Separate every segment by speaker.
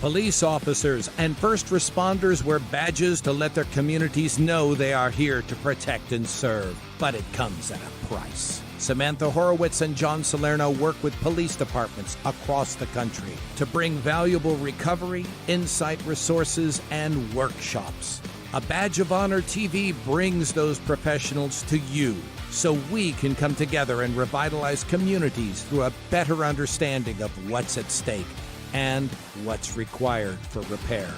Speaker 1: Police officers and first responders wear badges to let their communities know they are here to protect and serve. But it comes at a price. Samantha Horwitz and John Salerno work with police departments across the country to bring valuable recovery, insight resources, and workshops. A Badge of Honor TV brings those professionals to you so we can come together and revitalize communities through a better understanding of what's at stake and what's required for repair.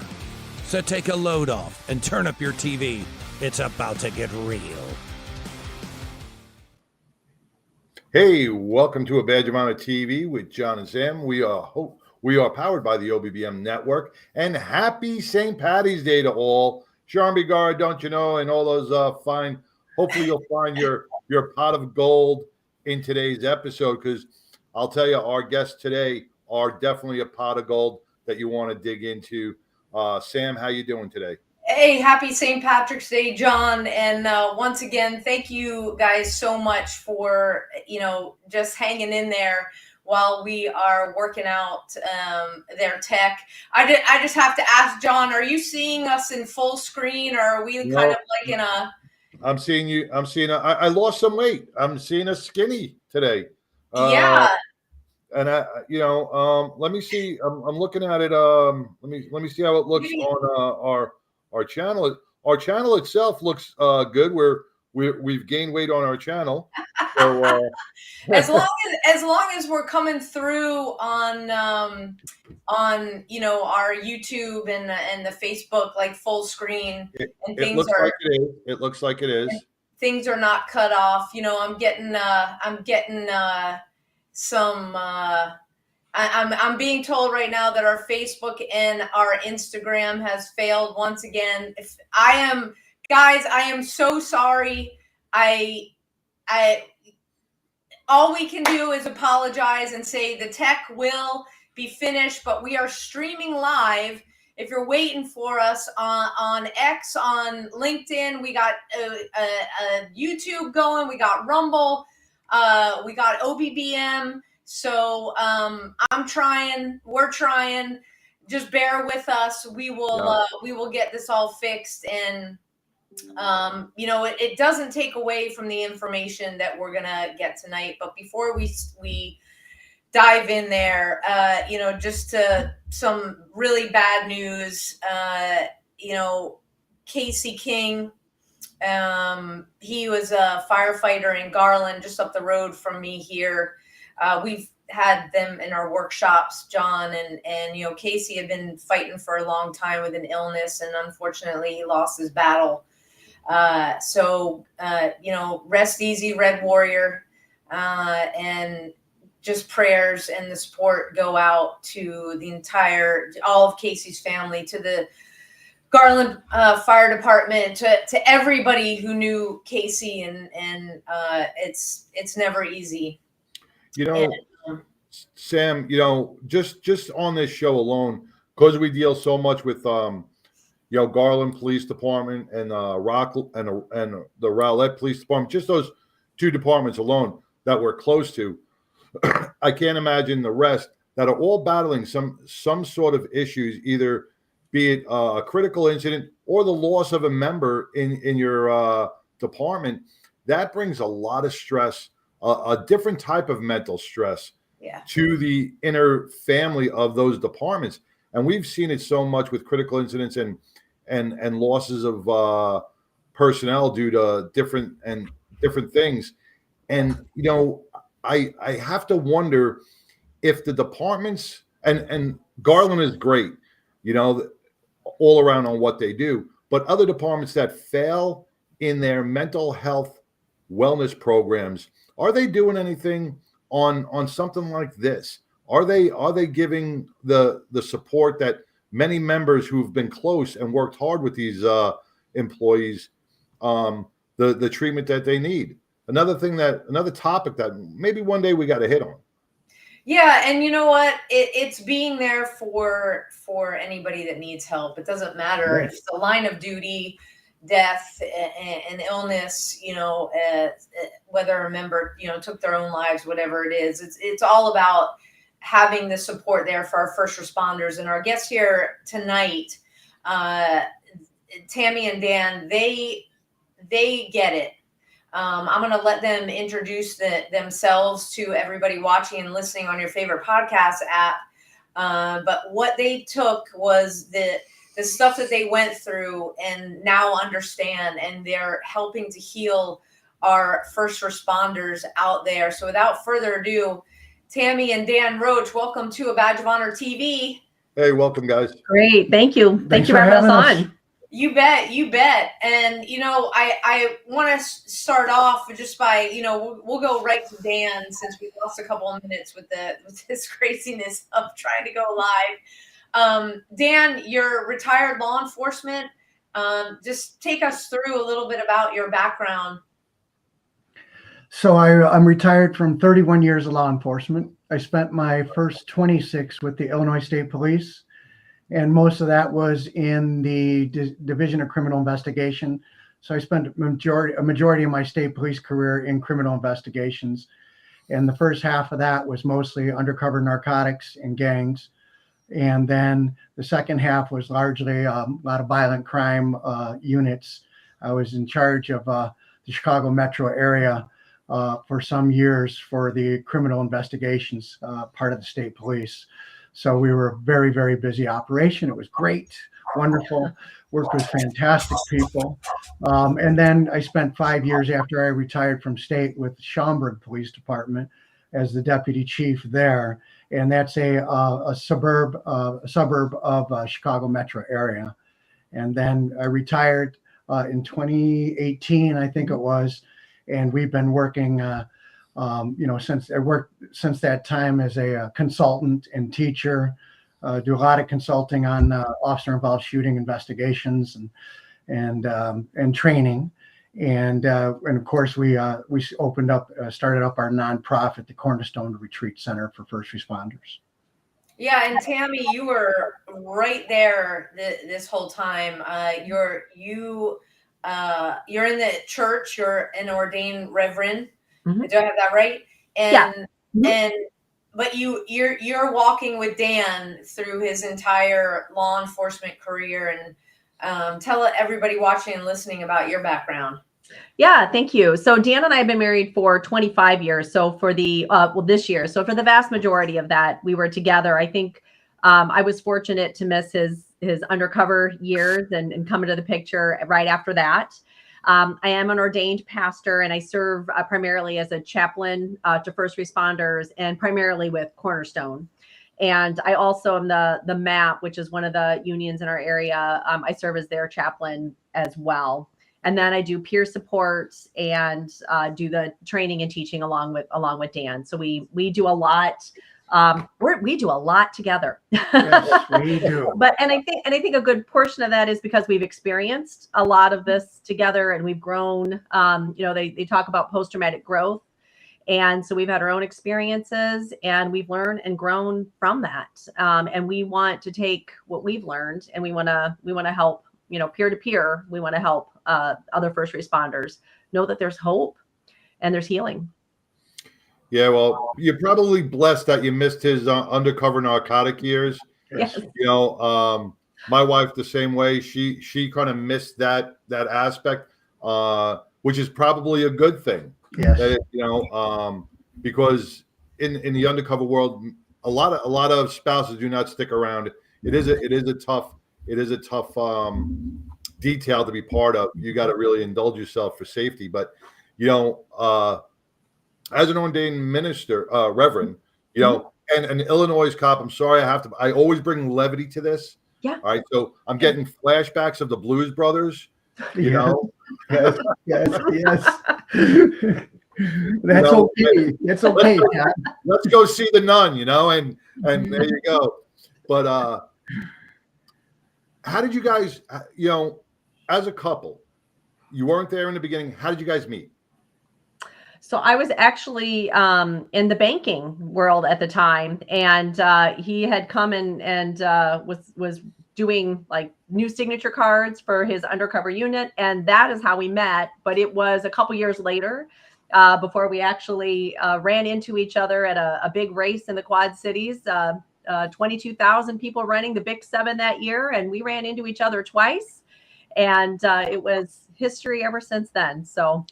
Speaker 1: So take a load off and turn up your TV. It's about to get real.
Speaker 2: Hey, welcome to A Badge of Honor TV with John and Sam. We are powered by the OBBM network, and happy St. Patty's Day to all. Schaumburg, don't you know, and all those fine. Hopefully, you'll find your pot of gold in today's episode, because I'll tell you, our guests today are definitely a pot of gold that you want to dig into. Sam, how you doing today?
Speaker 3: Hey, happy St. Patrick's Day, John. And once again, thank you guys so much for, just hanging in there while we are working out their tech. I just have to ask, John, are you seeing us in full screen, or are we kind of like in a...
Speaker 2: I'm seeing you. I lost some weight. I'm seeing us skinny today.
Speaker 3: Yeah.
Speaker 2: And let me see. I'm looking at it. Let me see how it looks on our channel. Our channel itself looks good. We've gained weight on our channel. So,
Speaker 3: as long as we're coming through on our YouTube and the Facebook, like full screen, and things
Speaker 2: it looks like it is.
Speaker 3: Things are not cut off. I'm getting some. I'm being told right now that our Facebook and our Instagram has failed once again. Guys, I am so sorry. All we can do is apologize and say the tech will be finished, but we are streaming live. If you're waiting for us on X, on LinkedIn, we got a YouTube going, we got Rumble, we got OBBM. So I'm trying, we're trying. Just bear with us. We will get this all fixed, and it doesn't take away from the information that we're gonna get tonight. But before we dive in there, just to some really bad news. Casey King, he was a firefighter in Garland, just up the road from me here. We've had them in our workshops, John, and Casey had been fighting for a long time with an illness, and unfortunately he lost his battle. So rest easy, Red Warrior, and just prayers and the support go out to all of Casey's family, to the Garland Fire Department, to everybody who knew Casey, and it's never easy.
Speaker 2: Sam, just on this show alone, because we deal so much with Garland Police Department and Rockland and the Rowlett Police Department, just those two departments alone that we're close to. I can't imagine the rest that are all battling some sort of issues, either be it a critical incident or the loss of a member in your department. That brings a lot of stress, a different type of mental stress to the inner family of those departments. And we've seen it so much with critical incidents and losses of personnel due to different things. And, I have to wonder if the departments, and Garland is great, all around on what they do, but other departments that fail in their mental health wellness programs, are they doing anything on something like this? Are they giving the support that many members who've been close and worked hard with these employees, the treatment that they need? Another topic that maybe one day we got to hit on.
Speaker 3: Yeah, and you know what? It's being there for anybody that needs help. It doesn't matter if it's the line of duty, death, and illness. Whether a member took their own lives, whatever it is. It's all about having the support there for our first responders. And our guests here tonight, Tammy and Dan, they get it. I'm going to let them introduce themselves to everybody watching and listening on your favorite podcast app. But what they took was the stuff that they went through and now understand, and they're helping to heal our first responders out there. So without further ado, Tammy and Dan Roach, welcome to A Badge of Honor TV.
Speaker 2: Hey, welcome, guys.
Speaker 4: Great. Thank you. Thank you for having us on.
Speaker 3: You bet. And, I want to start off just by, we'll go right to Dan since we lost a couple of minutes with this craziness of trying to go live. Dan, you're retired law enforcement. Just take us through a little bit about your background.
Speaker 5: So I'm retired from 31 years of law enforcement. I spent my first 26 with the Illinois State Police, and most of that was in the Division of Criminal Investigation. So I spent a majority of my state police career in criminal investigations. And the first half of that was mostly undercover narcotics and gangs. And then the second half was largely a lot of violent crime units. I was in charge of the Chicago metro area for some years for the criminal investigations part of the state police. So we were a very, very busy operation. It was great, wonderful, worked with fantastic people. And then I spent 5 years after I retired from state with the Schaumburg Police Department as the deputy chief there. And that's a suburb of Chicago metro area. And then I retired in 2018, I think it was. And we've been working, since that time as a consultant and teacher, do a lot of consulting on officer-involved shooting investigations and training, and of course we started up our nonprofit, the Cornerstone Retreat Center for First Responders.
Speaker 3: Yeah, and Tammy, you were right there this whole time. You're in the church. You're an ordained reverend.
Speaker 4: Mm-hmm.
Speaker 3: Do I have that right? And
Speaker 4: yeah.
Speaker 3: But you're walking with Dan through his entire law enforcement career, and tell everybody watching and listening about your background.
Speaker 4: Yeah, thank you. So Dan and I have been married for 25 years. So for this year, so for the vast majority of that, we were together. I think I was fortunate to miss his undercover years and come into the picture right after that. I am an ordained pastor, and I serve primarily as a chaplain to first responders, and primarily with Cornerstone. And I also am the MAP, which is one of the unions in our area. I serve as their chaplain as well. And then I do peer support and do the training and teaching along with Dan. So we do a lot. We do a lot together.
Speaker 5: Yes, we do.
Speaker 4: And I think a good portion of that is because we've experienced a lot of this together, and we've grown. They talk about post-traumatic growth, and so we've had our own experiences, and we've learned and grown from that. And we want to take what we've learned, and we want to help. Peer to peer. We want to help other first responders know that there's hope and there's healing.
Speaker 2: Yeah, well, you're probably blessed that you missed his undercover narcotic years.
Speaker 4: Yes.
Speaker 2: My wife the same way. She kind of missed that aspect, which is probably a good thing.
Speaker 5: Yes.
Speaker 2: Because in the undercover world, a lot of spouses do not stick around. It is a tough detail to be part of. You got to really indulge yourself for safety, but as an ordained minister, reverend, and an Illinois cop, I'm sorry, I always bring levity to this.
Speaker 4: Yeah.
Speaker 2: All right. So I'm getting flashbacks of the Blues Brothers,
Speaker 5: Yes. That's okay. It's okay, Pat.
Speaker 2: Let's go see the nun, and there you go. But how did you guys, as a couple, you weren't there in the beginning. How did you guys meet?
Speaker 4: So I was actually in the banking world at the time, and he had come in and was doing like new signature cards for his undercover unit, and that is how we met. But it was a couple years later before we actually ran into each other at a big race in the Quad Cities. 22,000 people running the Big 7 that year, and we ran into each other twice. And it was history ever since then. So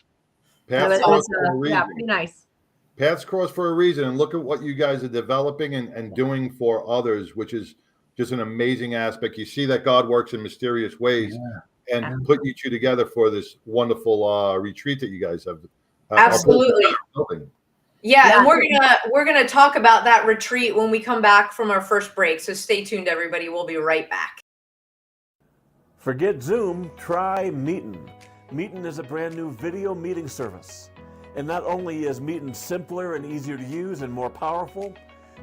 Speaker 2: Paths cross for a reason.
Speaker 4: yeah, pretty nice.
Speaker 2: Paths cross for a reason, and look at what you guys are developing and doing for others, which is just an amazing aspect. You see that God works in mysterious ways, and put you two together for this wonderful retreat that you guys have.
Speaker 3: Absolutely. Yeah, and
Speaker 4: Yeah.
Speaker 3: we're gonna talk about that retreat when we come back from our first break. So stay tuned, everybody. We'll be right back.
Speaker 6: Forget Zoom, try Meetin. Meetin is a brand new video meeting service. And not only is Meetin simpler and easier to use and more powerful,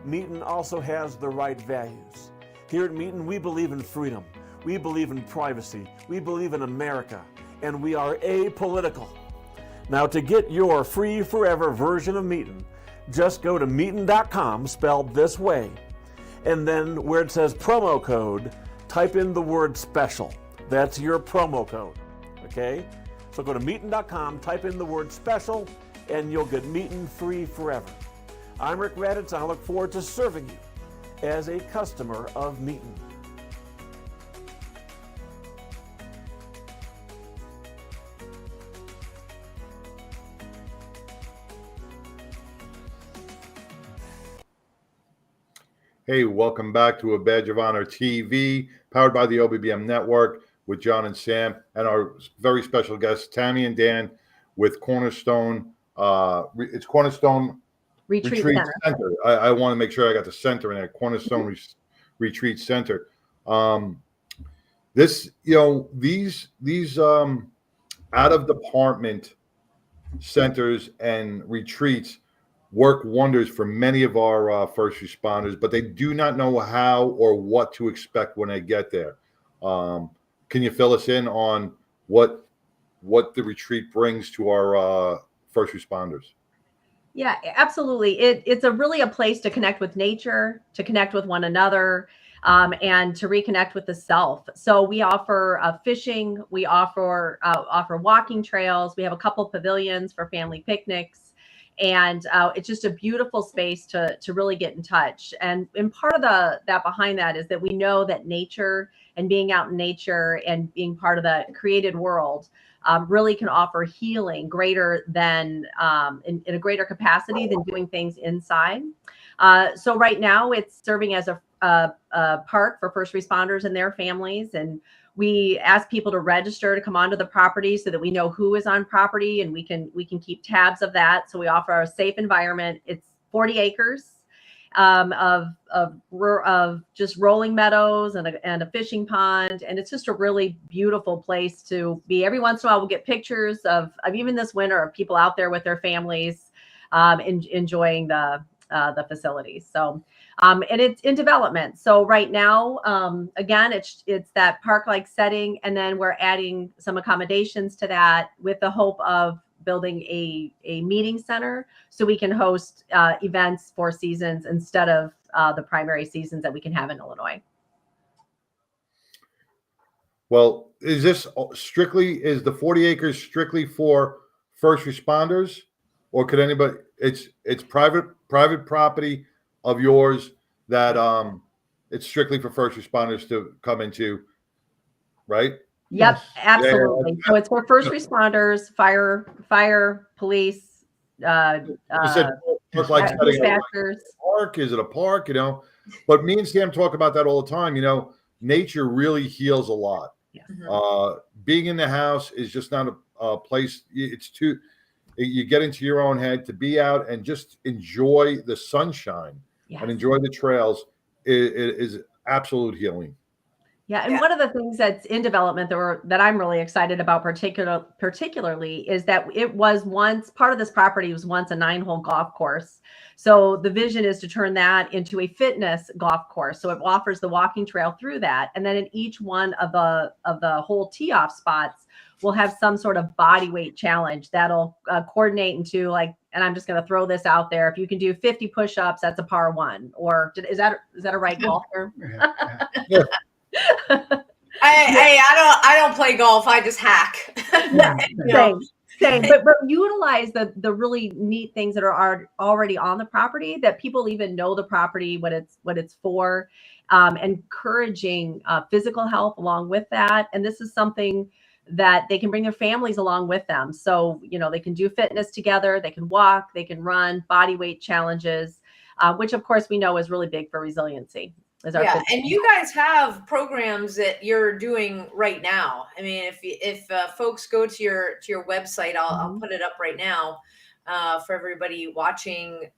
Speaker 6: Meetin also has the right values. Here at Meetin, we believe in freedom. We believe in privacy. We believe in America. And we are apolitical. Now, to get your free forever version of Meetin, just go to meetin.com, spelled this way, and then where it says promo code, type in the word special. That's your promo code, okay? So go to meetin.com, type in the word special, and you'll get Meetin free forever. I'm Rick Raditz, and I look forward to serving you as a customer of Meetin.
Speaker 2: Hey, welcome back to A Badge of Honor TV, powered by the OBBM Network with John and Sam, and our very special guests, Tammy and Dan, with Cornerstone. It's Cornerstone Retreat Center. I want to make sure I got the center in there. Cornerstone Retreat Center. These out of department centers and retreats work wonders for many of our first responders, but they do not know how or what to expect when they get there. Can you fill us in on what the retreat brings to our first responders?
Speaker 4: Yeah, absolutely. It's really a place to connect with nature, to connect with one another, and to reconnect with the self. So we offer fishing, we offer walking trails, we have a couple pavilions for family picnics. And it's just a beautiful space to really get in touch. And part of that behind that is that we know that nature and being out in nature and being part of the created world really can offer healing greater than in a greater capacity than doing things inside. So right now it's serving as a park for first responders and their families. And we ask people to register to come onto the property so that we know who is on property, and we can keep tabs of that. So we offer a safe environment. It's 40 acres of just rolling meadows and a fishing pond, and it's just a really beautiful place to be. Every once in a while, we'll get pictures of even this winter of people out there with their families enjoying the facilities. So. And it's in development. So right now, again, it's that park-like setting, and then we're adding some accommodations to that with the hope of building a meeting center so we can host events for seasons instead of the primary seasons that we can have in Illinois.
Speaker 2: Well, is the 40 acres strictly for first responders, or could anybody? It's private property of yours that it's strictly for first responders to come into, right?
Speaker 4: Yep, absolutely. Yeah. So it's for first responders, fire, police, dispatchers.
Speaker 2: Park? Is it a park? But me and Sam talk about that all the time. Nature really heals a lot. Yeah. Being in the house is just not a place. You get into your own head. To be out and just enjoy the sunshine. Yes. And enjoy the trails is absolute healing.
Speaker 4: Yeah, and one of the things that's in development that I'm really excited about, particularly, is that it was once part of this property was once a 9-hole golf course. So the vision is to turn that into a fitness golf course. So it offers the walking trail through that, and then in each one of the whole tee-off spots, we'll have some sort of body weight challenge that'll coordinate into and I'm just going to throw this out there. If you can do 50 push-ups, that's a par 1. Or is that a right golf term?
Speaker 2: Yeah.
Speaker 3: I don't play golf. I just hack.
Speaker 4: Yeah, Same, but utilize the really neat things that are already on the property, that people even know the property, what it's for, encouraging physical health along with that. And this is something that they can bring their families along with them. So, they can do fitness together, they can walk, they can run, body weight challenges, which of course we know is really big for resiliency.
Speaker 3: Yeah, and you guys have programs that you're doing right now. I mean, if folks go to your website, I'll put it up right now for everybody watching.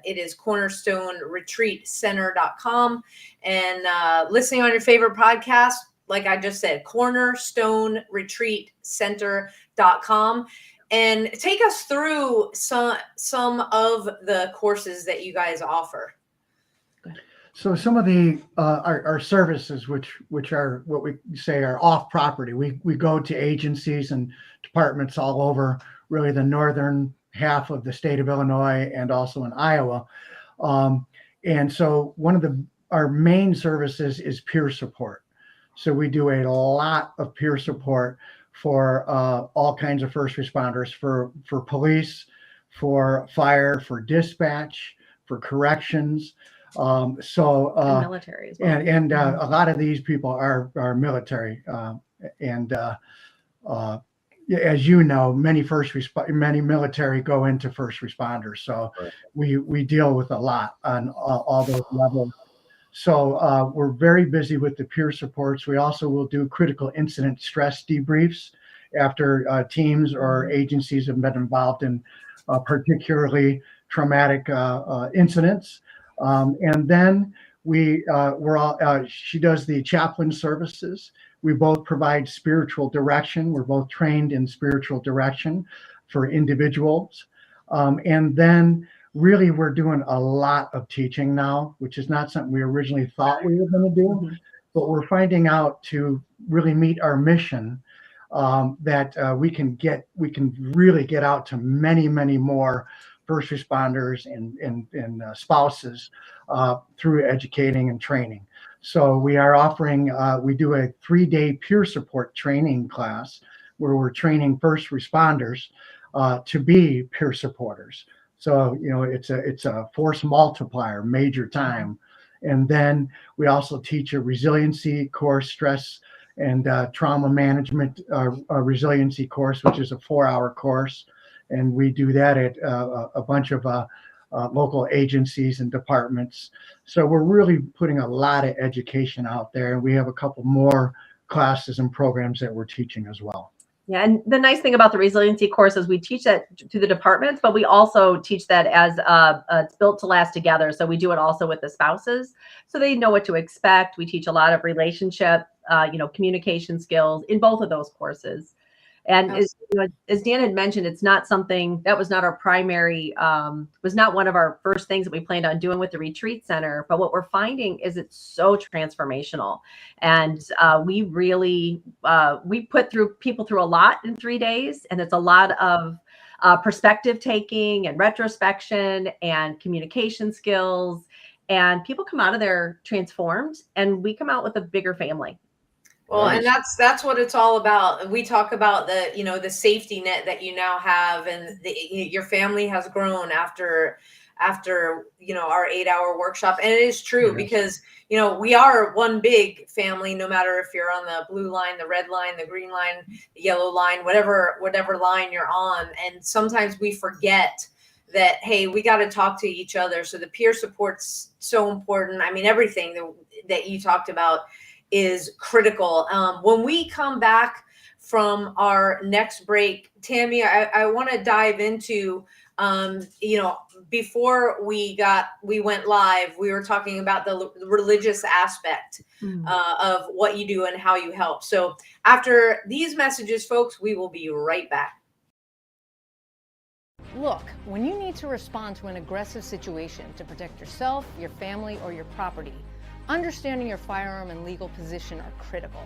Speaker 3: It is cornerstoneretreatcenter.com, and listening on your favorite podcast, like I just said, cornerstoneretreatcenter.com. And take us through some of the courses that you guys offer.
Speaker 5: So some of the our services, which are what we say are off property, we go to agencies and departments all over, really the northern half of the state of Illinois and also in Iowa. And so one of our main services is peer support. So we do a lot of peer support for all kinds of first responders, for police, for fire, for dispatch, for corrections.
Speaker 4: Military as well.
Speaker 5: And a lot of these people are military, as you know, many military go into first responders. So right. we deal with a lot on all those levels. So we're very busy with the peer supports. We also will do critical incident stress debriefs after teams or agencies have been involved in particularly traumatic incidents. And then she does the chaplain services. We both provide spiritual direction. We're both trained in spiritual direction for individuals. And then really we're doing a lot of teaching now, which is not something we originally thought we were going to do, but we're finding out to really meet our mission that we can really get out to many, many more first responders and spouses through educating and training. So we are offering, we do a 3-day peer support training class where we're training first responders to be peer supporters. So, it's a force multiplier, major time. And then we also teach a resiliency course, stress and trauma management resiliency course, which is a 4-hour course. And we do that at a bunch of local agencies and departments. So we're really putting a lot of education out there. And we have a couple more classes and programs that we're teaching as well.
Speaker 4: Yeah, and the nice thing about the resiliency course is we teach that to the departments, but we also teach that as it's built to last together. So we do it also with the spouses, so they know what to expect. We teach a lot of relationship, communication skills in both of those courses. And as Dan had mentioned, it's not something that was not our primary, was not one of our first things that we planned on doing with the retreat center. But what we're finding is it's so transformational. And we really, we put people through a lot in 3 days. And it's a lot of perspective taking and retrospection and communication skills. And people come out of there transformed, and we come out with a bigger family.
Speaker 3: Well, and that's what it's all about. We talk about the safety net that you now have, and your family has grown after our 8-hour workshop. And it is true because, we are one big family, no matter if you're on the blue line, the red line, the green line, the yellow line, whatever line you're on. And sometimes we forget that, hey, we got to talk to each other. So the peer support's so important. I mean, everything that you talked about is critical. When we come back from our next break, Tammy, I want to dive into, before we went live, we were talking about the religious aspect of what you do and how you help. So after these messages, folks, we will be right back.
Speaker 7: Look, when you need to respond to an aggressive situation to protect yourself, your family, or your property, understanding your firearm and legal position are critical.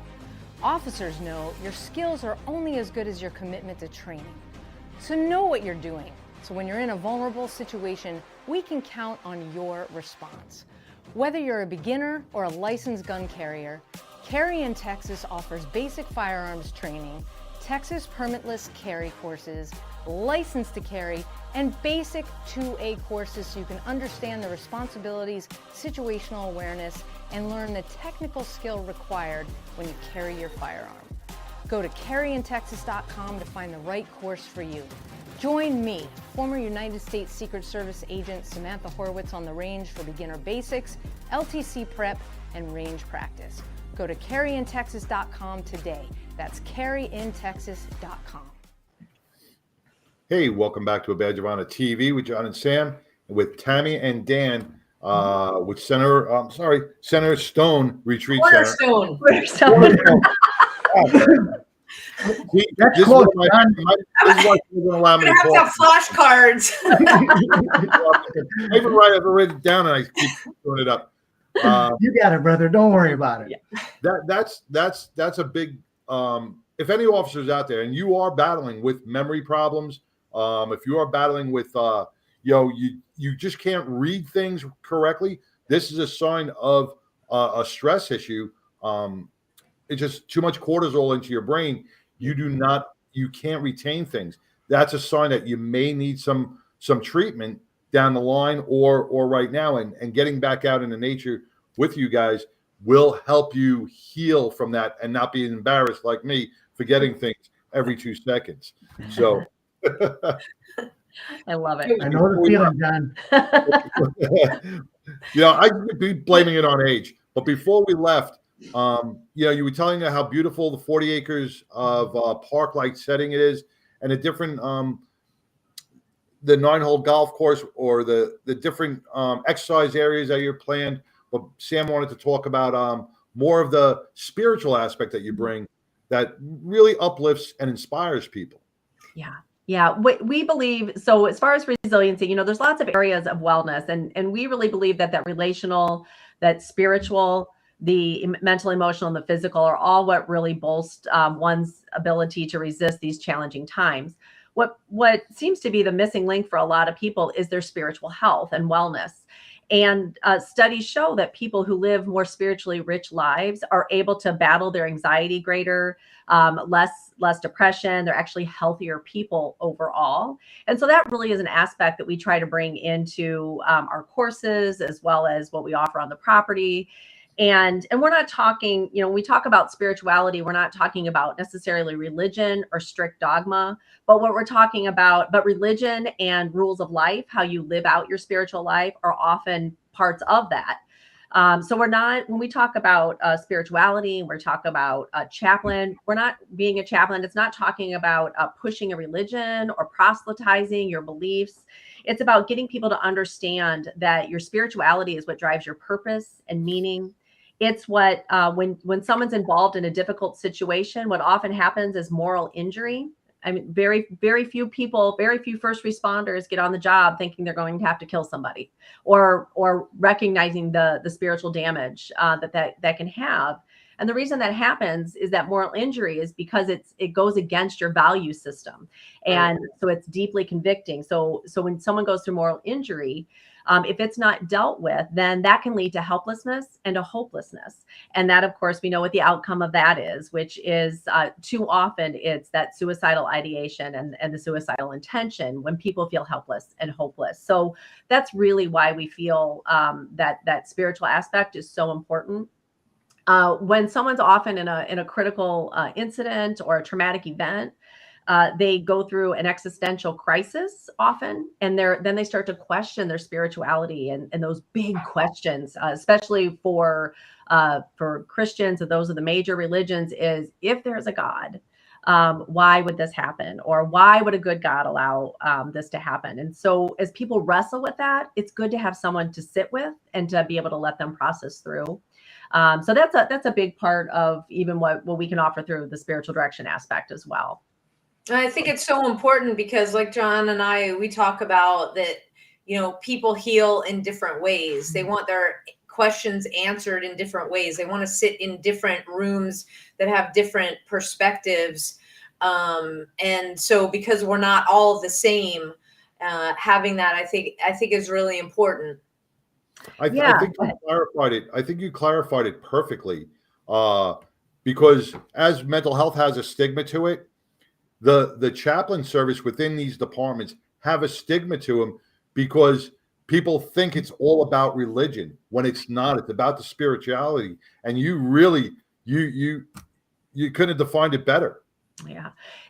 Speaker 7: Officers know your skills are only as good as your commitment to training. So know what you're doing. So when you're in a vulnerable situation, we can count on your response. Whether you're a beginner or a licensed gun carrier, Carry in Texas offers basic firearms training, Texas permitless carry courses, license to carry, and basic 2A courses so you can understand the responsibilities, situational awareness, and learn the technical skill required when you carry your firearm. Go to carryintexas.com to find the right course for you. Join me, former United States Secret Service agent Samantha Horwitz, on the range for beginner basics, LTC prep, and range practice. Go to carryintexas.com today. That's carryintexas.com.
Speaker 2: Hey, welcome back to A Badge of Honor TV with John and Sam, with Tammy and Dan, with Senator Stone Retreat Center.
Speaker 3: Cornerstone.
Speaker 2: See,
Speaker 5: That's
Speaker 2: this is
Speaker 5: close,
Speaker 2: why
Speaker 5: John.
Speaker 2: this is why you're going to allow me
Speaker 3: We're
Speaker 2: to
Speaker 3: gonna have to
Speaker 2: talk.
Speaker 3: have flashcards.
Speaker 2: I even write it down and I keep doing it up.
Speaker 5: You got it, brother. Don't worry about it.
Speaker 2: That's a big. If any officers out there and you are battling with memory problems, if you are battling with you just can't read things correctly, this is a sign of a stress issue. It's just too much cortisol into your brain. You can't retain things. That's a sign that you may need some treatment down the line or right now. And getting back out into nature with you guys will help you heal from that and not be embarrassed like me, forgetting things every 2 seconds. So
Speaker 4: I love it.
Speaker 5: I know the feeling, John.
Speaker 2: I could be blaming it on age, but before we left, you were telling me how beautiful the 40 acres of park-like setting it is, and the different the 9-hole golf course or the different exercise areas that you're planned. But Sam wanted to talk about more of the spiritual aspect that you bring that really uplifts and inspires people.
Speaker 4: Yeah, we believe, so as far as resiliency, there's lots of areas of wellness, and we really believe that relational, that spiritual, the mental, emotional, and the physical are all what really bolster one's ability to resist these challenging times. What seems to be the missing link for a lot of people is their spiritual health and wellness. And studies show that people who live more spiritually rich lives are able to battle their anxiety greater, less depression. They're actually healthier people overall. And so that really is an aspect that we try to bring into our courses, as well as what we offer on the property. And we're not talking, when we talk about spirituality, we're not talking about necessarily religion or strict dogma, but what we're talking about, but religion and rules of life, how you live out your spiritual life, are often parts of that. So we're not, when we talk about spirituality, we're talking about a chaplain, we're not being a chaplain. It's not talking about pushing a religion or proselytizing your beliefs. It's about getting people to understand that your spirituality is what drives your purpose and meaning. It's what, when someone's involved in a difficult situation, what often happens is moral injury. I mean, very, very few people, very few first responders get on the job thinking they're going to have to kill somebody, or recognizing the spiritual damage that can have. And the reason that happens is that moral injury is because it goes against your value system. And so it's deeply convicting. So when someone goes through moral injury, if it's not dealt with, then that can lead to helplessness and to hopelessness. And that, of course, we know what the outcome of that is, which is too often it's that suicidal ideation and the suicidal intention when people feel helpless and hopeless. So that's really why we feel that spiritual aspect is so important. When someone's often in a critical incident or a traumatic event, they go through an existential crisis often, and then they start to question their spirituality and those big questions, especially for Christians, and those are the major religions, is if there's a God, why would this happen? Or why would a good God allow this to happen? And so as people wrestle with that, it's good to have someone to sit with and to be able to let them process through. So that's a big part of even what we can offer through the spiritual direction aspect as well.
Speaker 3: I think it's so important because, like John and I, we talk about that, people heal in different ways. They want their questions answered in different ways. They want to sit in different rooms that have different perspectives. And so because we're not all the same, having that, I think is really important.
Speaker 2: I think you clarified it. I think you clarified it perfectly, because as mental health has a stigma to it, the chaplain service within these departments have a stigma to them because people think it's all about religion when it's not. It's about the spirituality. And you really, you couldn't have defined it better.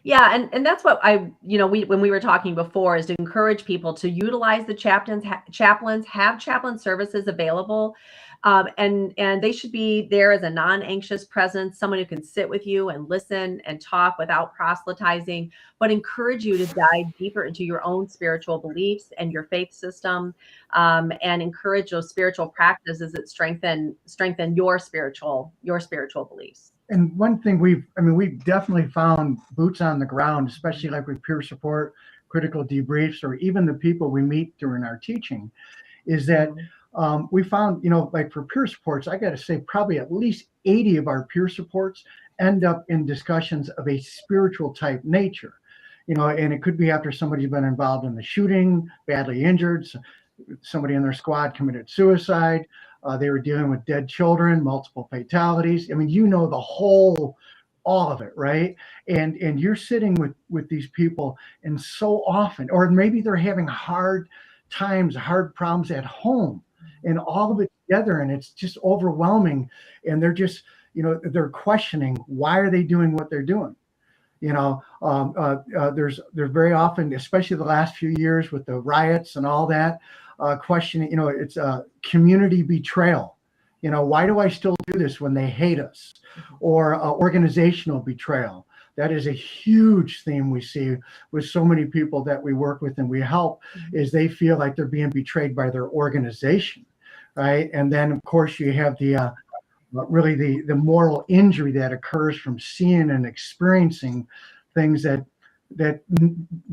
Speaker 4: Yeah. And that's what when we were talking before, is to encourage people to utilize the chaplains, have chaplain services available. And they should be there as a non-anxious presence, someone who can sit with you and listen and talk without proselytizing, but encourage you to dive deeper into your own spiritual beliefs and your faith system, and encourage those spiritual practices that strengthen your spiritual beliefs.
Speaker 5: And one thing we've definitely found boots on the ground, especially like with peer support, critical debriefs, or even the people we meet during our teaching, is that we found, like for peer supports, I got to say probably at least 80 of our peer supports end up in discussions of a spiritual type nature, and it could be after somebody's been involved in the shooting, badly injured, somebody in their squad committed suicide. They were dealing with dead children, multiple fatalities. I mean, all of it, right? And you're sitting with these people, and so often, or maybe they're having hard times, hard problems at home, and all of it together, and it's just overwhelming. And they're just, they're questioning, why are they doing what they're doing? There's very often, especially the last few years with the riots and all that, questioning, it's a community betrayal. Why do I still do this when they hate us? Or organizational betrayal. That is a huge theme we see with so many people that we work with and we help, is they feel like they're being betrayed by their organization, right? And then, of course, you have the moral injury that occurs from seeing and experiencing things that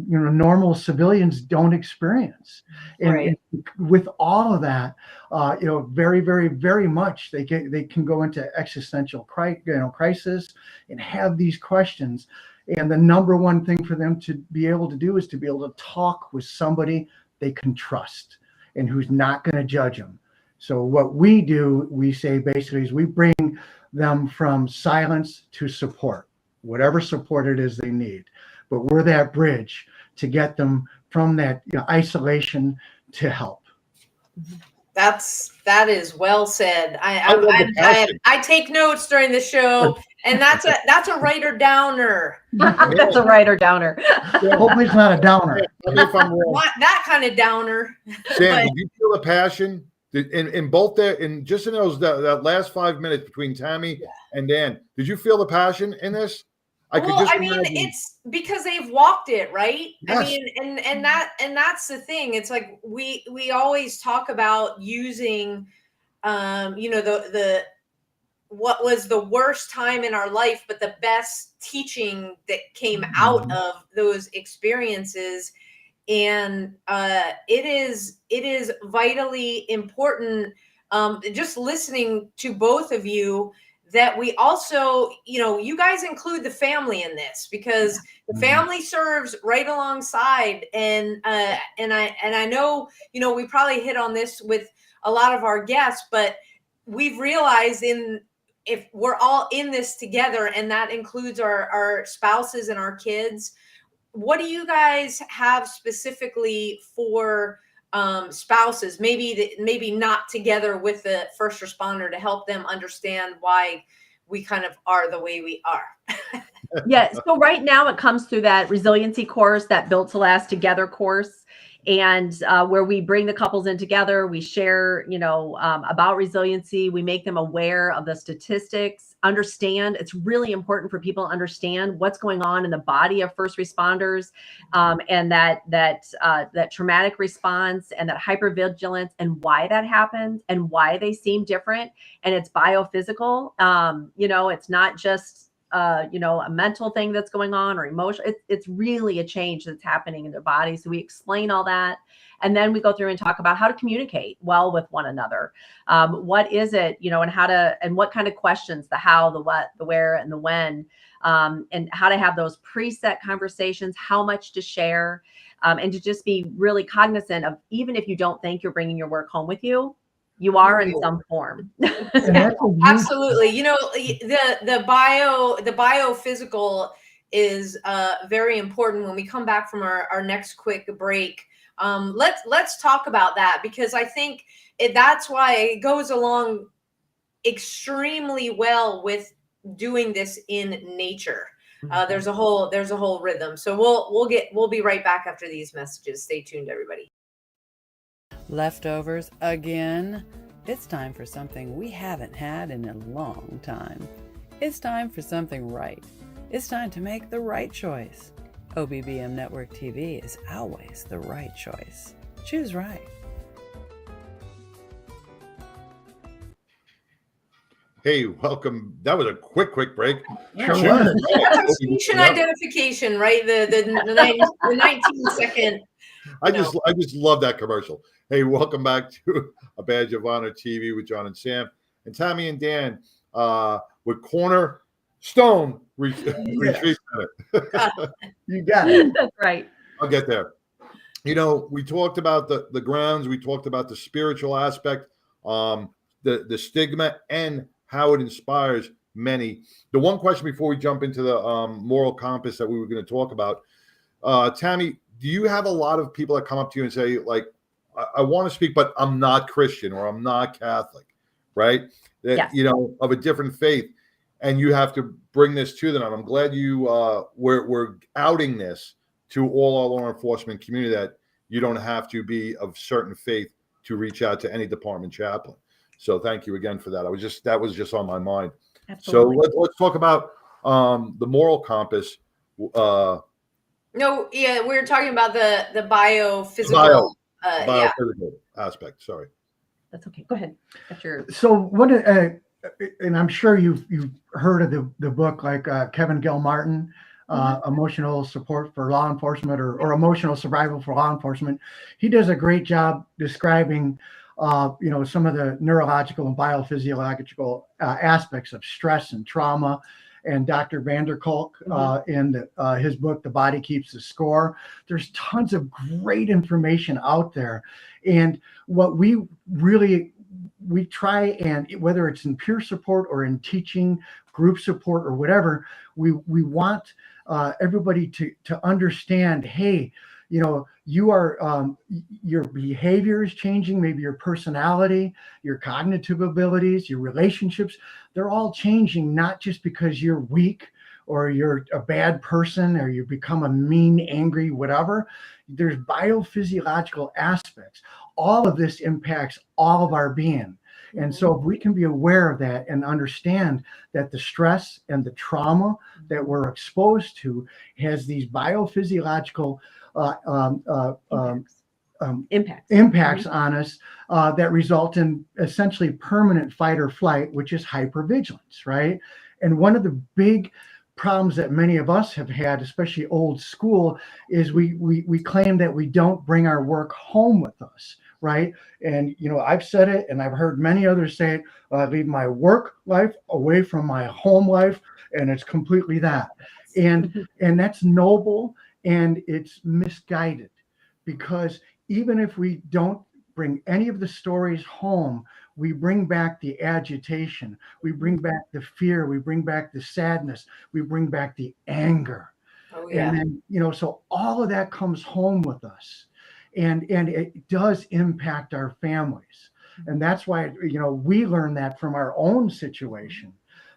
Speaker 5: normal civilians don't experience. And with all of that, very, very, very much they can go into existential crisis and have these questions. And the number one thing for them to be able to do is to be able to talk with somebody they can trust and who's not going to judge them. So what we do, we say basically, is we bring them from silence to support, whatever support it is they need. But we're that bridge to get them from that isolation to help.
Speaker 3: That is well said. I take notes during the show, and that's a writer downer.
Speaker 4: That's a writer downer.
Speaker 5: Hopefully it's not a downer.
Speaker 3: Not that kind of downer.
Speaker 2: Sam, did you feel the passion in both that last 5 minutes between Tammy and Dan? Did you feel the passion in this?
Speaker 3: It's because they've walked it, right?
Speaker 2: Yes.
Speaker 3: I mean, and that's the thing. It's like we always talk about using, the what was the worst time in our life, but the best teaching that came out of those experiences. And it is vitally important, just listening to both of you, that we also, you guys include the family in this, because the family serves right alongside. And I know, we probably hit on this with a lot of our guests, but we've realized if we're all in this together, and that includes our spouses and our kids, what do you guys have specifically for spouses, maybe not together with the first responder, to help them understand why we kind of are the way we are?
Speaker 4: Yeah. So right now it comes through that resiliency course, that Built to Last Together course, and where we bring the couples in together. We share, about resiliency. We make them aware of the statistics, understand. It's really important for people to understand what's going on in the body of first responders, and that traumatic response and that hypervigilance, and why that happens and why they seem different. And it's biophysical. It's not just a mental thing that's going on, or emotion. It's really a change that's happening in their body. So we explain all that. And then we go through and talk about how to communicate well with one another. What is it, and what kind of questions, the how, the what, the where, and the when, and how to have those preset conversations, how much to share, and to just be really cognizant of, even if you don't think you're bringing your work home with you, you are in some form.
Speaker 3: Absolutely. The biophysical is very important. When we come back from our next quick break, let's talk about that, because I think that's why it goes along extremely well with doing this in nature. There's a whole rhythm. So we'll be right back after these messages. Stay tuned, everybody.
Speaker 8: Leftovers again? It's time for something we haven't had in a long time. It's time for something right. It's time to make the right choice. OBBM Network TV is always the right choice. Choose right.
Speaker 2: Hey, welcome. That was a quick break.
Speaker 5: Sure
Speaker 2: Sure.
Speaker 5: was.
Speaker 3: That's a station identification, right? The 19-second.
Speaker 2: I just love that commercial. Hey, welcome back to A Badge of Honor TV with John and Sam and Tammy and Dan with Cornerstone Retreat Center.
Speaker 5: You got it.
Speaker 4: That's right.
Speaker 2: I'll get there. You know, we talked about the grounds. We talked about the spiritual aspect, the stigma, and how it inspires many. The one question before we jump into the moral compass that we were going to talk about, Tammy, do you have a lot of people that come up to you and say, like, I want to speak, but I'm not Christian or I'm not Catholic, right? That,
Speaker 4: Yes.
Speaker 2: you know, of a different faith, and you have to bring this to them. I'm glad you we're outing this to all our law enforcement community, that you don't have to be of certain faith to reach out to any department chaplain. So thank you again for that. That was just on my mind.
Speaker 4: Absolutely.
Speaker 2: So let's talk about the moral compass.
Speaker 3: No, yeah, we were talking about the biophysical.
Speaker 2: Biophysical aspect. Sorry.
Speaker 4: That's okay. Go ahead. That's your.
Speaker 5: So what? And I'm sure you've heard of the book, like Kevin Gilmartin, Emotional Support for Law Enforcement, or Emotional Survival for Law Enforcement. He does a great job describing, some of the neurological and biophysiological aspects of stress and trauma. And Dr. Vanderkolk in his book, The Body Keeps the Score. There's tons of great information out there. And what we try, and whether it's in peer support or in teaching, group support or whatever, we want everybody to understand, hey, you are, your behavior is changing, maybe your personality, your cognitive abilities, your relationships, they're all changing, not just because you're weak or you're a bad person or you become a mean, angry, whatever. There's biophysiological aspects. All of this impacts all of our being. And so if we can be aware of that and understand that the stress and the trauma that we're exposed to has these biophysiological impacts on us that result in essentially permanent fight or flight, which is hypervigilance, right? And one of the big problems that many of us have had, especially old school, is we claim that we don't bring our work home with us, right? And I've said it, and I've heard many others say it. I leave my work life away from my home life, and it's completely that. And that's noble, and it's misguided, because even if we don't bring any of the stories home, we bring back the agitation, we bring back the fear, we bring back the sadness, we bring back the anger. Oh, yeah. And then, so all of that comes home with us, and it does impact our families. And that's why, we learn that from our own situation,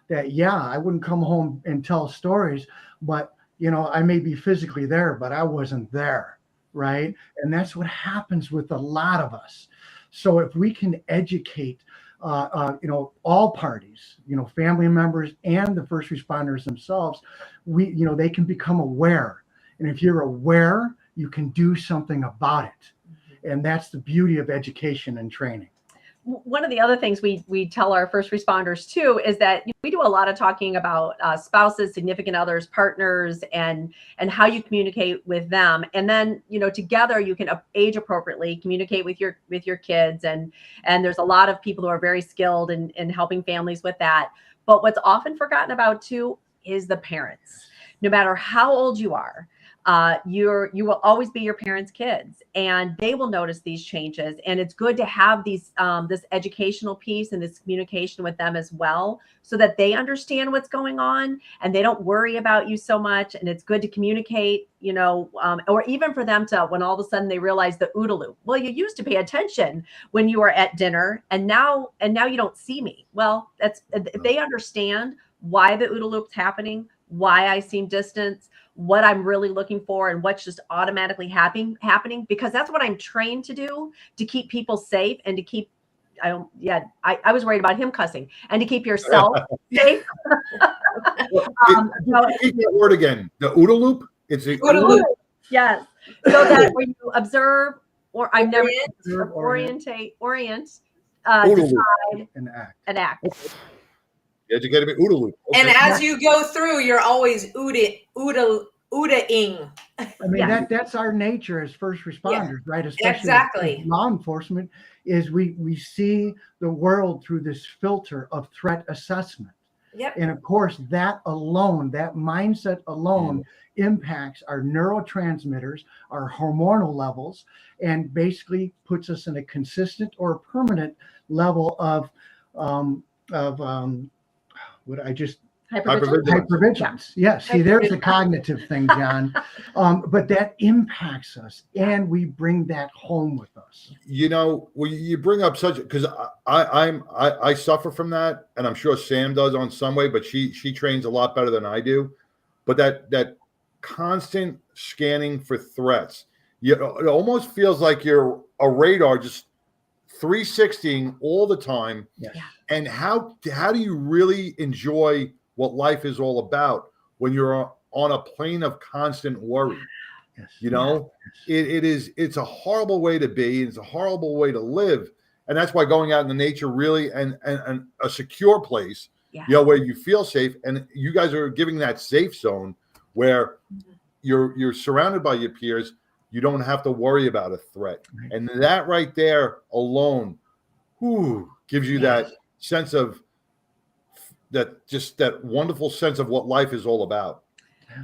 Speaker 5: that, I wouldn't come home and tell stories, but, I may be physically there, but I wasn't there. Right. And that's what happens with a lot of us. So if we can educate, all parties, family members and the first responders themselves, they can become aware. And if you're aware, you can do something about it. And that's the beauty of education and training.
Speaker 4: One of the other things we tell our first responders too is that we do a lot of talking about spouses, significant others, partners, and how you communicate with them. And then, together you can age appropriately, communicate with your kids. And there's a lot of people who are very skilled in helping families with that. But what's often forgotten about too is the parents. No matter how old you are, you will always be your parents' kids, and they will notice these changes. And it's good to have these this educational piece and this communication with them as well, so that they understand what's going on and they don't worry about you so much. And it's good to communicate, or even for them to, when all of a sudden they realize the OODA loop. Well, you used to pay attention when you were at dinner, and now you don't see me. Well, that's if they understand why the OODA loop's happening, why I seem distant, what I'm really looking for, and what's just automatically happening, because that's what I'm trained to do, to keep people safe and to keep, I was worried about him cussing, and to keep yourself safe.
Speaker 2: Repeat that word again. The OODA loop? It's the
Speaker 3: OODA loop.
Speaker 4: Yes. So that when you observe, or I never
Speaker 5: Observe,
Speaker 4: orient,
Speaker 2: OODA loop.
Speaker 4: decide,
Speaker 5: and act.
Speaker 2: Educated me, OODA loop. Okay.
Speaker 3: And as you go through, you're always OODA-ing.
Speaker 5: I mean, that's our nature as first responders, right? Especially
Speaker 3: exactly.
Speaker 5: as law enforcement, is we see the world through this filter of threat assessment.
Speaker 3: Yep.
Speaker 5: And of course, that alone, that mindset alone impacts our neurotransmitters, our hormonal levels, and basically puts us in a consistent or permanent level of hypervigilance. Yes. See, there's a cognitive thing, John. But that impacts us, and we bring that home with us.
Speaker 2: Well, you bring up because I suffer from that, and I'm sure Sam does on some way, but she trains a lot better than I do. But that constant scanning for threats, it almost feels like you're a radar, just 360ing all the time.
Speaker 5: Yes.
Speaker 4: Yeah.
Speaker 2: And how do you really enjoy what life is all about when you're on a plane of constant worry?
Speaker 5: Yes.
Speaker 2: It's a horrible way to be. It's a horrible way to live. And that's why going out in the nature really and a secure place, where you feel safe, and you guys are giving that safe zone where you're surrounded by your peers. You don't have to worry about a threat. Right. And that right there alone, gives you that sense of that wonderful sense of what life is all about.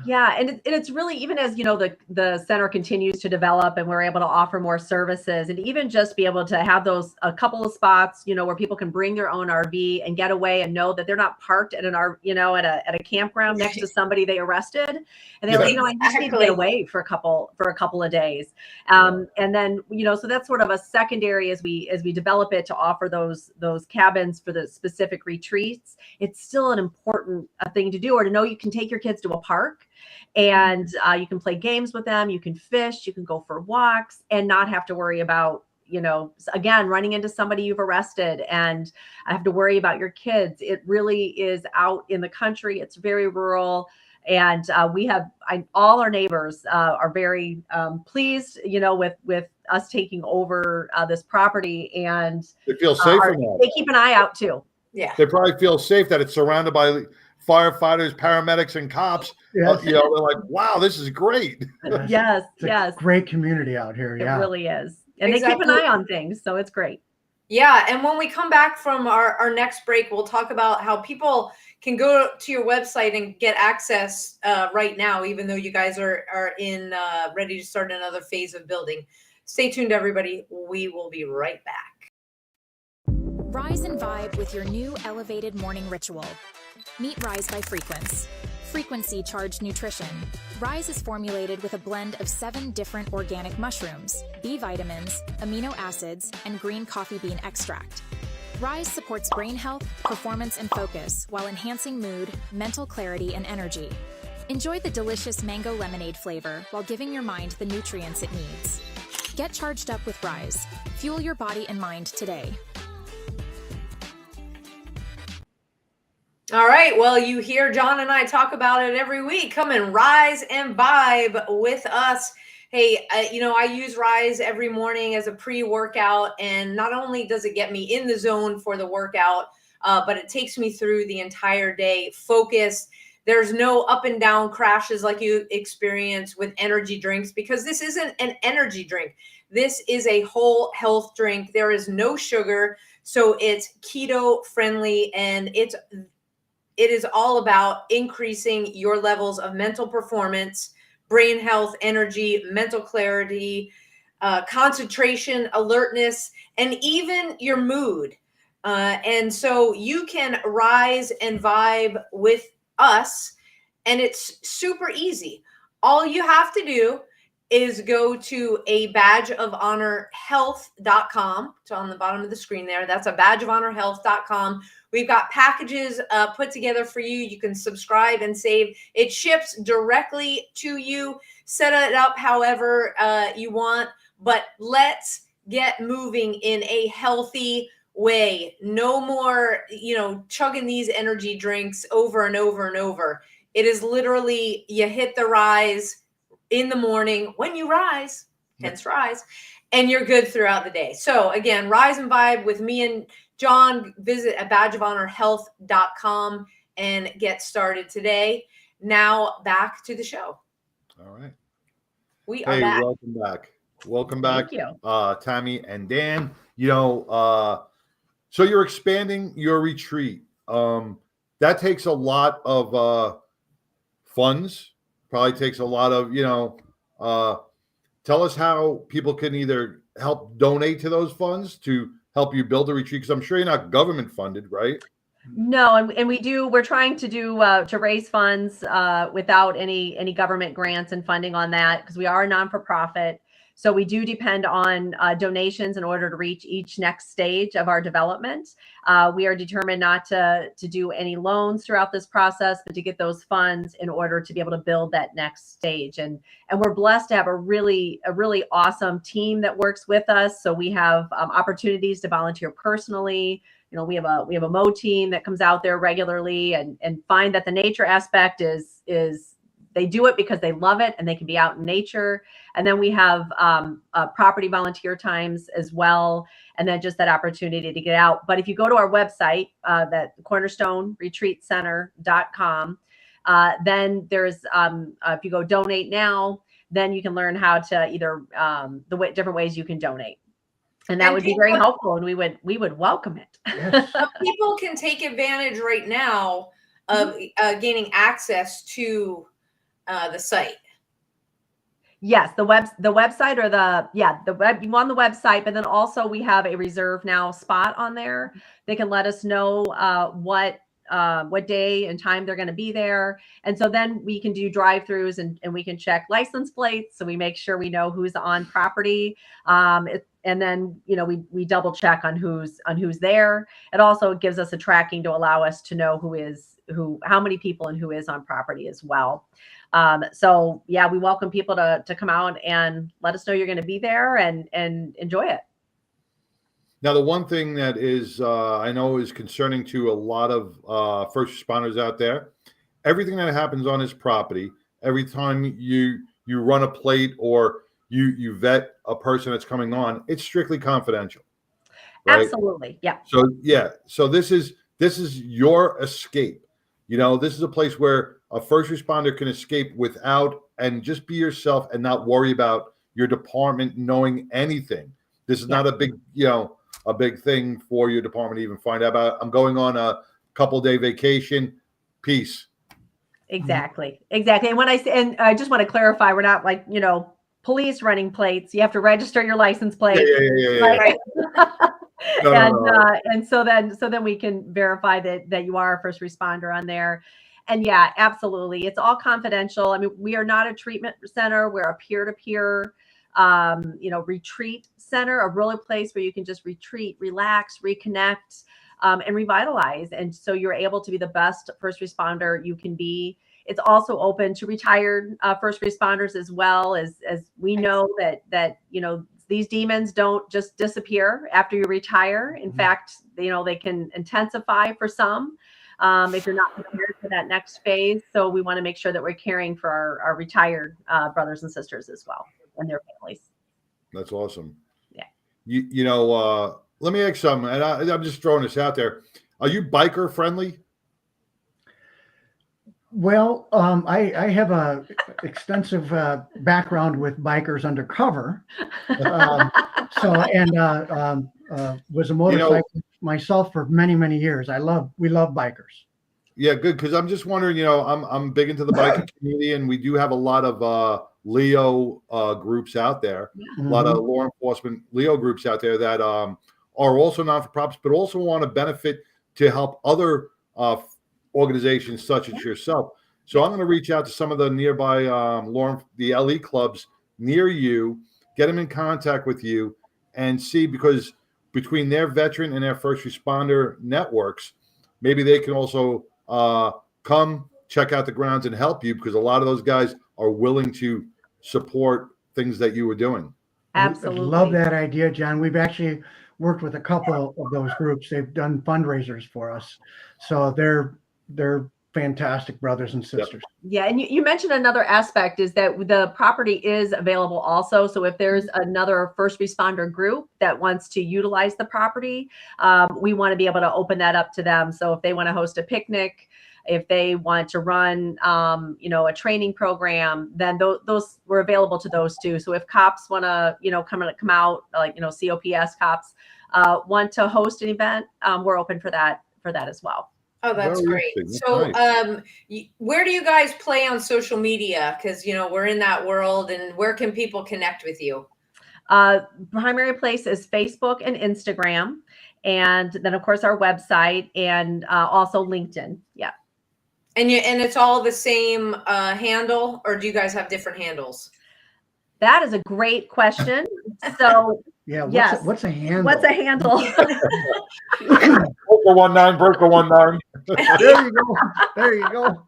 Speaker 4: Yeah. And it's really, even as, the center continues to develop and we're able to offer more services, and even just be able to have a couple of spots, where people can bring their own RV and get away and know that they're not parked at at a campground next to somebody they arrested. And they're like, I just need to get away for a couple of days. And then, so that's sort of a secondary as we develop it to offer those cabins for the specific retreats. It's still an important thing to do, or to know you can take your kids to a park. And you can play games with them, you can fish, you can go for walks, and not have to worry about, again, running into somebody you've arrested and have to worry about your kids. It really is out in the country. It's very rural. And all our neighbors are very pleased, with us taking over this property. And
Speaker 2: they feel safe from that.
Speaker 4: They keep an eye out too.
Speaker 3: Yeah.
Speaker 2: They probably feel safe that it's surrounded by firefighters, paramedics, and cops.
Speaker 5: Yes.
Speaker 2: They're like, wow, this is great.
Speaker 4: Yes.
Speaker 5: It's a great community out here.
Speaker 4: It really is. And they keep an eye on things. So it's great.
Speaker 3: Yeah. And when we come back from our next break, we'll talk about how people can go to your website and get access right now, even though you guys are in ready to start another phase of building. Stay tuned, everybody. We will be right back.
Speaker 9: Rise and vibe with your new elevated morning ritual. Meet Rise by Frequency Charged Nutrition. Rise is formulated with a blend of 7 different organic mushrooms, B vitamins, amino acids, and green coffee bean extract. Rise supports brain health, performance, and focus while enhancing mood, mental clarity, and energy. Enjoy the delicious mango lemonade flavor while giving your mind the nutrients it needs. Get charged up with Rise. Fuel your body and mind today.
Speaker 3: All right. Well, you hear John and I talk about it every week. Come and rise and vibe with us. Hey, I use Rise every morning as a pre-workout, and not only does it get me in the zone for the workout, but it takes me through the entire day focused. There's no up and down crashes like you experience with energy drinks, because this isn't an energy drink. This is a whole health drink. There is no sugar, so it's keto friendly, and it is all about increasing your levels of mental performance, brain health, energy, mental clarity, concentration, alertness, and even your mood. And so you can rise and vibe with us, and it's super easy. All you have to do is go to a badgeofhonorhealth.com. It's on the bottom of the screen there. That's a badgeofhonorhealth.com. We've got packages put together for you. You can subscribe and save. It ships directly to you. Set it up however you want, but let's get moving in a healthy way. No more, chugging these energy drinks over and over and over. It is literally, you hit the rise in the morning when you rise, hence rise, and you're good throughout the day. So again, rise and vibe with me and John. Visit at badgeofhonorhealth.com and get started today. Now back to the show.
Speaker 2: All right.
Speaker 3: We are back.
Speaker 2: Welcome back. Welcome back,
Speaker 4: Thank you.
Speaker 2: Tammy and Dan. So you're expanding your retreat. That takes a lot of funds. Probably takes a lot of, tell us how people can either help donate to those funds to help you build a retreat, because I'm sure you're not government funded, right?
Speaker 4: No, and we're trying to do to raise funds without any government grants and funding on that, because we are a non-for-profit. So we do depend on donations in order to reach each next stage of our development. We are determined not to do any loans throughout this process, but to get those funds in order to be able to build that next stage. And we're blessed to have a really awesome team that works with us. So we have opportunities to volunteer personally. We have a Mo team that comes out there regularly and find that the nature aspect is they do it because they love it and they can be out in nature. And then we have property volunteer times as well. And then just that opportunity to get out. But if you go to our website, that cornerstoneretreatcenter.com, then there's, if you go donate now, then you can learn how to either different ways you can donate. And that would be very helpful, and we would welcome it.
Speaker 5: Yes.
Speaker 3: People can take advantage right now of gaining access to the site.
Speaker 4: Yes, the website or you on the website, but then also we have a reserve now spot on there. They can let us know what day and time they're going to be there. And so then we can do drive-throughs and we can check license plates. So we make sure we know who's on property. And then, we double check on who's there. It also gives us a tracking to allow us to know how many people and who is on property as well. So yeah, we welcome people to come out and let us know you're going to be there and enjoy it.
Speaker 2: Now, the one thing that is, I know is concerning to a lot of first responders out there, everything that happens on his property, every time you run a plate or you vet a person that's coming on, it's strictly confidential. Right?
Speaker 4: Absolutely. Yeah.
Speaker 2: So this is your escape. This is a place where a first responder can escape without and just be yourself and not worry about your department knowing anything. This is not a big thing for your department to even find out about. I'm going on a couple-day vacation. Peace.
Speaker 4: Exactly. And when I say, and I just want to clarify, we're not like, police running plates. You have to register your license plate.
Speaker 2: Yeah.
Speaker 4: Right?
Speaker 2: No.
Speaker 4: And so then we can verify that you are a first responder on there. And yeah, absolutely. It's all confidential. I mean, we are not a treatment center. We're a peer-to-peer, retreat center, a real place where you can just retreat, relax, reconnect, and revitalize. And so you're able to be the best first responder you can be. It's also open to retired first responders as well, as we know that these demons don't just disappear after you retire. In fact, they can intensify for some if you're not prepared for that next phase. So we want to make sure that we're caring for our retired brothers and sisters as well and their families.
Speaker 2: That's awesome.
Speaker 4: Yeah.
Speaker 2: Let me ask something, and I'm just throwing this out there. Are you biker friendly?
Speaker 5: Well, I have a extensive background with bikers undercover. Was a motorcyclist myself for many, many years. We love bikers.
Speaker 2: Yeah, good. Because I'm just wondering, I'm big into the biking community, and we do have a lot of Leo groups out there, a lot of law enforcement Leo groups out there that are also non-for-profits, but also want to benefit to help other organizations such as yourself. So I'm going to reach out to some of the nearby the LE clubs near you, get them in contact with you, and see, because between their veteran and their first responder networks, maybe they can also come check out the grounds and help you, because a lot of those guys are willing to support things that you were doing.
Speaker 4: Absolutely.
Speaker 5: I love that idea, John. We've actually worked with a couple of those groups. They've done fundraisers for us. So they're fantastic brothers and sisters.
Speaker 4: Yeah, and you mentioned another aspect is that the property is available also. So if there's another first responder group that wants to utilize the property, we want to be able to open that up to them. So if they want to host a picnic, if they want to run, a training program, then those were available to those too. So if cops want to, come out, like, COPS cops want to host an event, we're open for that as well.
Speaker 3: Oh, that's great. So,
Speaker 2: nice.
Speaker 3: Where do you guys play on social media? Because, we're in that world, and where can people connect with you?
Speaker 4: Primary place is Facebook and Instagram, and then of course our website, and also LinkedIn. Yeah.
Speaker 3: And it's all the same handle, or do you guys have different handles?
Speaker 4: That is a great question. So
Speaker 5: yeah, what's a handle?
Speaker 4: What's a handle?
Speaker 2: Broker19.
Speaker 5: There you go.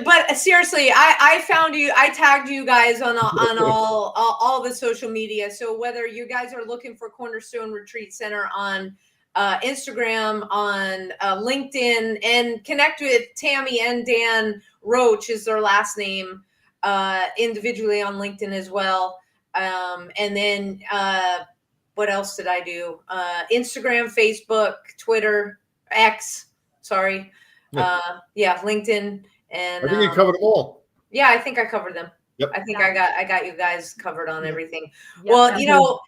Speaker 3: But seriously, I found you. I tagged you guys on all the social media. So whether you guys are looking for Cornerstone Retreat Center on Instagram, on LinkedIn, and connect with Tammy and Dan Roach is their last name, individually on LinkedIn as well. And then what else did I do? Instagram, Facebook, Twitter, X. Sorry. LinkedIn, and
Speaker 2: I think you covered them all.
Speaker 3: Yeah, I think I covered them.
Speaker 2: Yep.
Speaker 3: I think I got you guys covered on everything.
Speaker 4: Yep.
Speaker 3: Well,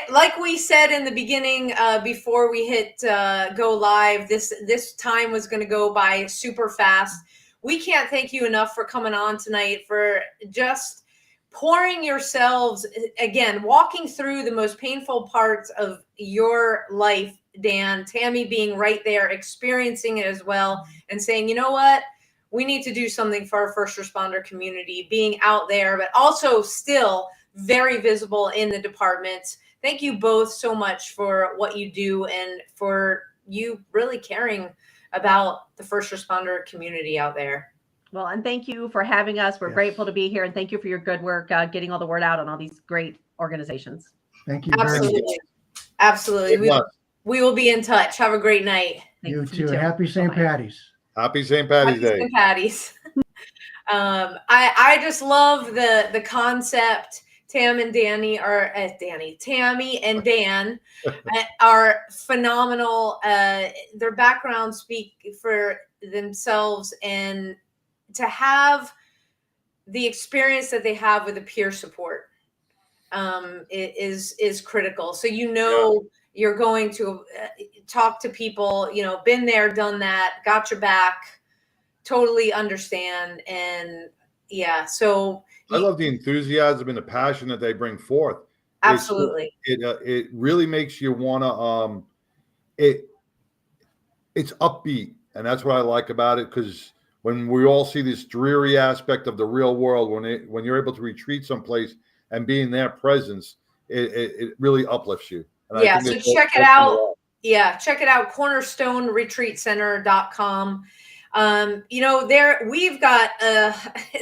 Speaker 3: like we said in the beginning, before we hit go live, this time was going to go by super fast. We can't thank you enough for coming on tonight, for just pouring yourselves, again, walking through the most painful parts of your life, Dan, Tammy being right there, experiencing it as well, and saying, you know what, we need to do something for our first responder community, being out there, but also still very visible in the departments. Thank you both so much for what you do, and for you really caring about the first responder community out there.
Speaker 4: Well, and thank you for having us. We're grateful to be here, and thank you for your good work getting all the word out on all these great organizations.
Speaker 5: Thank you.
Speaker 3: Absolutely. We will be in touch. Have a great night.
Speaker 5: You too. Happy St. Patty's.
Speaker 2: Happy St. Patty's Day.
Speaker 3: St. Patty's. I just love the concept. Tammy and Dan are phenomenal. Their backgrounds speak for themselves, and to have the experience that they have with the peer support is critical. So you're going to talk to people, been there, done that, got your back, totally understand. And so
Speaker 2: I love the enthusiasm and the passion that they bring forth.
Speaker 3: Absolutely.
Speaker 2: It really makes you want to, it's upbeat. And that's what I like about it, because when we all see this dreary aspect of the real world, when you're able to retreat someplace and be in their presence, it really uplifts you. And
Speaker 3: so check it out. Yeah, check it out. CornerstoneRetreatCenter.com. We've got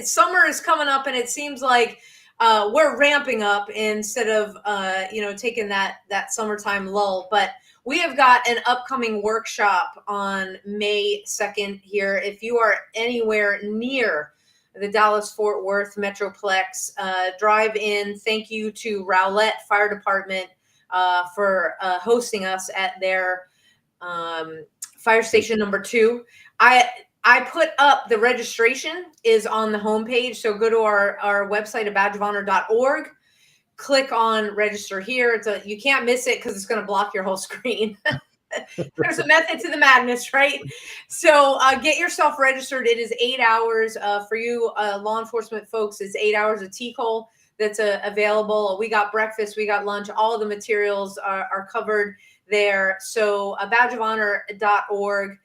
Speaker 3: summer is coming up, and it seems like we're ramping up instead of taking that summertime lull. But we have got an upcoming workshop on May 2nd here. If you are anywhere near the Dallas-Fort Worth Metroplex, drive in. Thank you to Rowlett Fire Department for hosting us at their fire station number 2. I put up the registration is on the homepage. So go to our website at badgeofhonor.org. Click on register here. You can't miss it because it's going to block your whole screen. There's a method to the madness, right? So get yourself registered. It is 8 hours for you law enforcement folks. It's 8 hours of TCOL that's available. We got breakfast, we got lunch. All of the materials are covered there. So badgeofhonor.org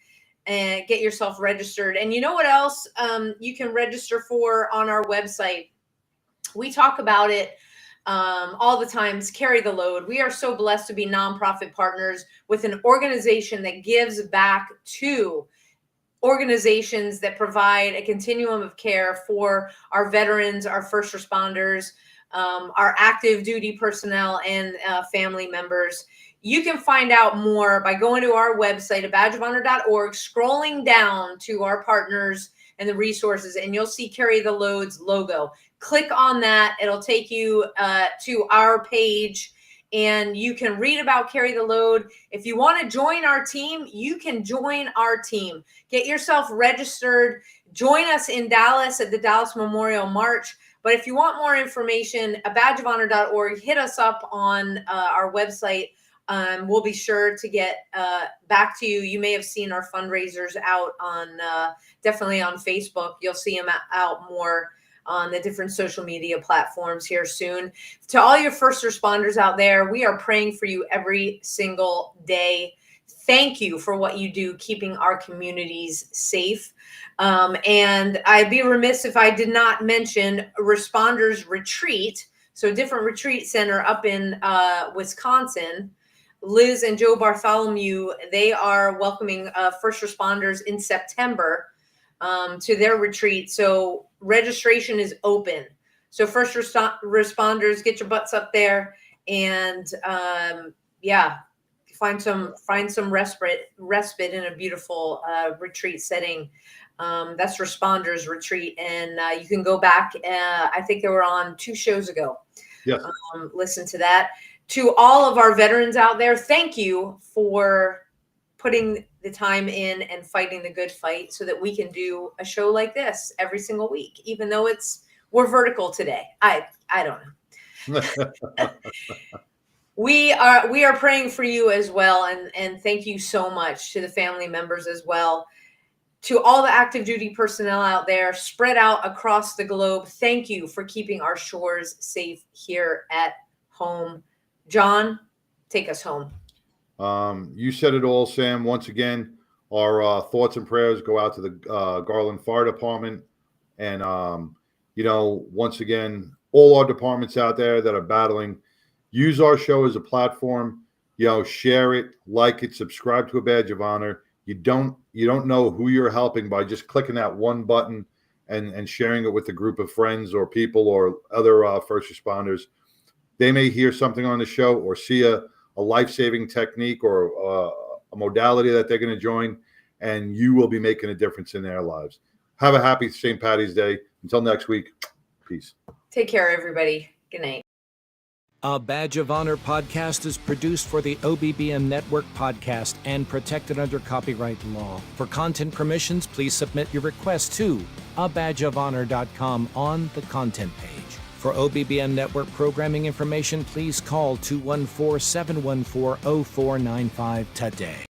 Speaker 3: and get yourself registered. And you know what else you can register for on our website? We talk about it all the time. Carry the load. We are so blessed to be nonprofit partners with an organization that gives back to organizations that provide a continuum of care for our veterans, our first responders, our active duty personnel, and family members. You can find out more by going to our website at badgeofhonor.org, scrolling down to our partners and the resources, and you'll see Carry the Load's logo. Click on that. It'll take you to our page, and you can read about Carry the Load. If you want to join our team, you can join our team. Get yourself registered. Join us in Dallas at the Dallas Memorial March. But if you want more information, badgeofhonor.org, hit us up on our website. We'll be sure to get back to you. You may have seen our fundraisers out on definitely on Facebook. You'll see them out more on the different social media platforms here soon. To all your first responders out there, we are praying for you every single day. Thank you for what you do, keeping our communities safe. And I'd be remiss if I did not mention Responders Retreat. So different retreat center up in Wisconsin. Liz and Joe Bartholomew, they are welcoming first responders in September to their retreat. So registration is open. So first responders, get your butts up there and find some respite in a beautiful retreat setting. That's Responders Retreat, and you can go back. I think they were on 2 shows ago.
Speaker 2: Yes.
Speaker 3: Listen to that. To all of our veterans out there, thank you for putting the time in and fighting the good fight so that we can do a show like this every single week, even though we're vertical today. I don't know. We are praying for you as well. And thank you so much to the family members as well. To all the active duty personnel out there spread out across the globe, thank you for keeping our shores safe here at home. John, take us home.
Speaker 2: You said it all, Sam. Once again, our thoughts and prayers go out to the Garland Fire Department. And, once again, all our departments out there that are battling, use our show as a platform. Share it, like it, subscribe to a Badge of Honor. You don't know who you're helping by just clicking that one button and sharing it with a group of friends or people or other first responders. They may hear something on the show or see a life-saving technique or a modality that they're going to join, and you will be making a difference in their lives. Have a happy St. Paddy's Day. Until next week, peace.
Speaker 3: Take care, everybody. Good night.
Speaker 1: A Badge of Honor podcast is produced for the OBBM Network podcast and protected under copyright law. For content permissions, please submit your request to abadgeofhonor.com on the content page. For OBBM Network programming information, please call 214-714-0495 today.